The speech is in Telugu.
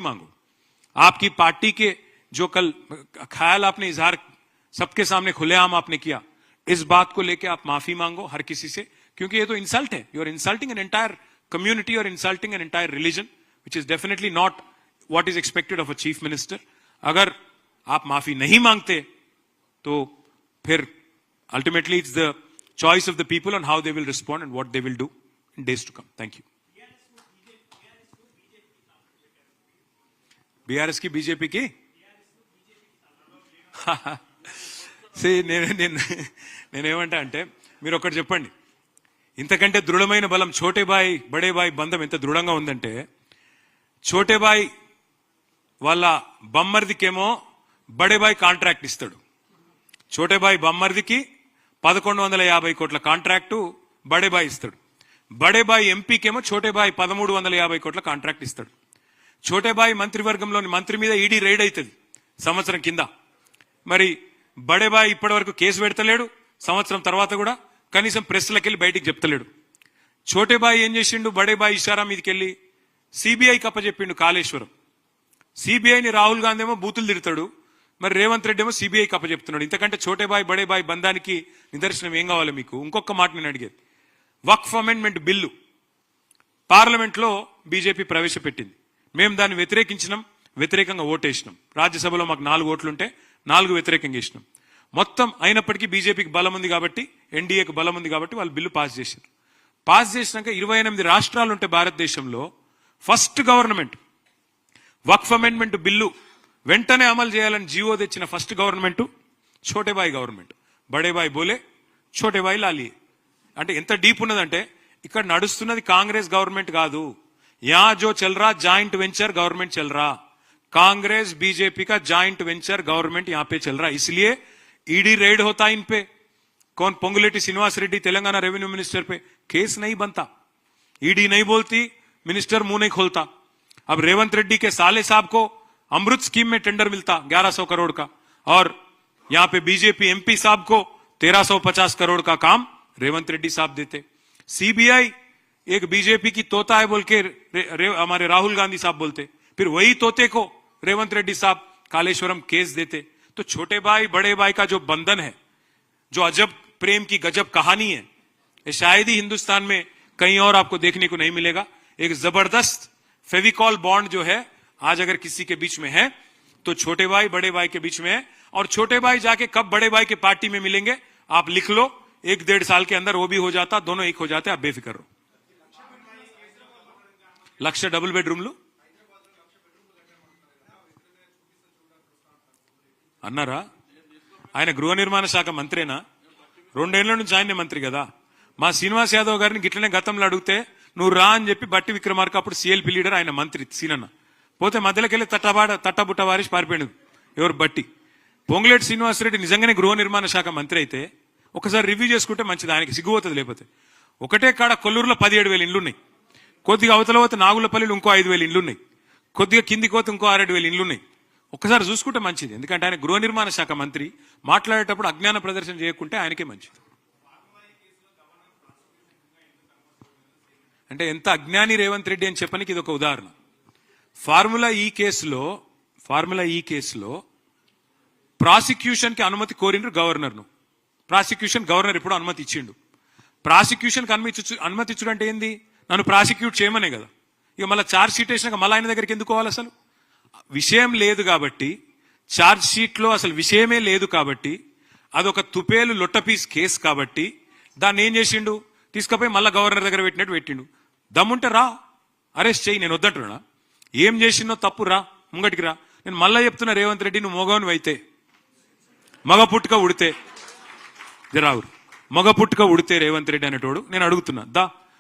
मांगो। आपकी पार्टी के जो कल ख्याल आपने इजहार सबके सामने खुलेआम आपने किया, इस बात को लेके आप माफी मांगो हर किसी से, क्योंकि ये तो इंसल्ट है। You are insulting an entire community और insulting an entire religion, which is definitely not what is expected of a chief minister. अगर आप माफी नहीं मांगते तो फिर ultimately it's the choice of the people on how they will respond and what they will do in days to come. Thank you. BRS కి బీజేపీకి నేనేమంటా అంటే, మీరు ఒకటి చెప్పండి, ఇంతకంటే దృఢమైన బలం ఛోటేబాయ్ బడేబాయ్ బంధం ఎంత దృఢంగా ఉందంటే, ఛోటేబాయ్ వాళ్ళ బమ్మర్దికేమో బడేబాయ్ కాంట్రాక్ట్ ఇస్తాడు. ఛోటేబాయ్ బమ్మర్దికి 1150 కోట్ల కాంట్రాక్టు బడేబాయ్ ఇస్తాడు. బడేబాయ్ ఎంపీకేమో ఛోటేబాయ్ 1350 కోట్ల కాంట్రాక్ట్ ఇస్తాడు. ఛోటేబాయ్ మంత్రివర్గంలోని మంత్రి మీద ఈడీ రైడ్ అవుతుంది సంవత్సరం కింద. మరి బడేబాయ్ ఇప్పటి వరకు కేసు పెడతలేడు, సంవత్సరం తర్వాత కూడా కనీసం ప్రెస్లకి వెళ్ళి బయటికి చెప్తలేడు. ఛోటేబాయ్ ఏం చేసిండు, బడేబాయ్ ఇషారా మీదకి వెళ్ళి సిబిఐకి అప్పచెప్పిండు కాళేశ్వరం. సిబిఐని రాహుల్ గాంధీ ఏమో బూతులు తిడతాడు, మరి రేవంత్ రెడ్డి ఏమో సిబిఐకి అప్పచెప్తున్నాడు. ఇంతకంటే ఛోటేబాయ్ బడేబాయ్ బంధానికి నిదర్శనం ఏం కావాలి మీకు? ఇంకొక మాట నేను అడిగేది, వక్ఫ్ అమెండ్మెంట్ బిల్లు పార్లమెంట్ లో బీజేపీ ప్రవేశపెట్టింది. మేము దాన్ని వ్యతిరేకించినాం, వ్యతిరేకంగా ఓటేసినాం. రాజ్యసభలో మాకు 4 ఓట్లుంటే 4 వ్యతిరేకంగా వేసినాం. మొత్తం అయినప్పటికీ బీజేపీకి బలం ఉంది కాబట్టి, ఎన్డీఏకి బలం ఉంది కాబట్టి వాళ్ళు బిల్లు పాస్ చేశారు. పాస్ చేసినాక 28 రాష్ట్రాలు ఉంటే భారతదేశంలో ఫస్ట్ గవర్నమెంట్ వక్ఫ్ అమెండ్మెంట్ బిల్లు వెంటనే అమలు చేయాలని జీవో తెచ్చిన ఫస్ట్ గవర్నమెంట్ ఛోటేబాయ్ గవర్నమెంట్. బడేబాయ్ బోలే, ఛోటేబాయ్ లాలియే. అంటే ఎంత డీప్ ఉన్నదంటే, ఇక్కడ నడుస్తున్నది కాంగ్రెస్ గవర్నమెంట్ కాదు. यहाँ जो चल रहा जॉइंट वेंचर गवर्नमेंट चल रहा, कांग्रेस बीजेपी का जॉइंट वेंचर गवर्नमेंट यहां पे चल रहा. इसलिए ईडी रेड होता इन पे. कौन? पोंगुलेटी श्रीनिवास रेड्डी तेलंगाना रेवेन्यू मिनिस्टर पे केस नहीं बनता, ईडी नहीं बोलती, मिनिस्टर मुंह नहीं खोलता. अब रेवंत रेड्डी के साले साहब को अमृत स्कीम में टेंडर मिलता 1100 करोड़ का, और यहां पे बीजेपी एमपी साहब को 1350 करोड़ का काम रेवंत रेड्डी साहब देते. सीबीआई एक बीजेपी की तोता है बोल के हमारे राहुल गांधी साहब बोलते, फिर वही तोते को रेवंत रेड्डी साहब कालेश्वरम केस देते. तो छोटे भाई बड़े भाई का जो बंधन है, जो अजब प्रेम की गजब कहानी है, ये शायद ही हिंदुस्तान में कहीं और आपको देखने को नहीं मिलेगा. एक जबरदस्त फेविकॉल बॉन्ड जो है आज अगर किसी के बीच में है तो छोटे भाई बड़े भाई के बीच में है. और छोटे भाई जाके कब बड़े भाई के पार्टी में मिलेंगे आप लिख लो, 1-1.5 साल के अंदर वो भी हो जाता, दोनों एक हो जाते. आप बेफिक्र रहो. లక్ష డబుల్ బెడ్రూమ్లు అన్నారా? ఆయన గృహ నిర్మాణ శాఖ మంత్రేనా? 2 ఏళ్ల నుంచి ఆయనే మంత్రి కదా. మా శ్రీనివాస్ యాదవ్ గారిని గిట్లనే గతంలో అడిగితే నువ్వు రా అని చెప్పి బట్టి విక్రమార్క అప్పుడు సిఎల్పి లీడర్, ఆయన మంత్రి సీనన్న పోతే మధ్యలోకి వెళ్ళి తట్టబుట్ట వారిసి పారిపోయాడు. ఎవరు? బట్టి. పొంగులేటి శ్రీనివాసరెడ్డి నిజంగానే గృహ నిర్మాణ శాఖ మంత్రి అయితే ఒకసారి రివ్యూ చేసుకుంటే మంచిది, ఆయనకి సిగ్గుపోతుంది. లేకపోతే ఒకటే కాడ కొల్లూరులో 17,000 ఇండ్లున్నాయి, కొద్దిగా అవతల పోతే నాగులపల్లిలో ఇంకో 5,000 ఇండ్లున్నాయి, కొద్దిగా కిందికి పోతే ఇంకో 6,000 ఇండ్లున్నాయి. ఒక్కసారి చూసుకుంటే మంచిది, ఎందుకంటే ఆయన గృహ నిర్మాణ శాఖ మంత్రి. మాట్లాడేటప్పుడు అజ్ఞాన ప్రదర్శన చేయకుంటే ఆయనకే మంచిది. అంటే ఎంత అజ్ఞాని రేవంత్ రెడ్డి అని చెప్పనికి ఇది ఒక ఉదాహరణ. ఫార్ములా ఈ కేసులో ప్రాసిక్యూషన్ కి అనుమతి కోరిండ్రు గవర్నర్ను. గవర్నర్ ఇప్పుడు అనుమతి ఇచ్చిండు. ప్రాసిక్యూషన్ కి అనుమతి ఇచ్చుడు అంటే ఏంది? నన్ను ప్రాసిక్యూట్ చేయమనే కదా. ఇక మళ్ళీ ఛార్జ్ షీట్ వేసినాక మళ్ళీ ఆయన దగ్గరికి ఎందుకు పోవాలి? అసలు విషయం లేదు కాబట్టి, ఛార్జ్ షీట్ లో అసలు విషయమే లేదు కాబట్టి, అదొక తుపేలు లొట్టపీస్ కేసు కాబట్టి దాన్ని ఏం చేసిండు? తీసుకుపోయి మళ్ళీ గవర్నర్ దగ్గర పెట్టిండు. దమ్ముంటే రా, అరెస్ట్ చేయి, నేను వద్దంటున్నా. ఏం చేసిందో తప్పు, రా ముంగటికి రా. నేను మళ్ళీ చెప్తున్నా, రేవంత్ రెడ్డి నువ్వు మగవని అయితే, మగ పుట్టుక ఉడితే రేవంత్ రెడ్డి అనేటోడు, నేను అడుగుతున్నా, దా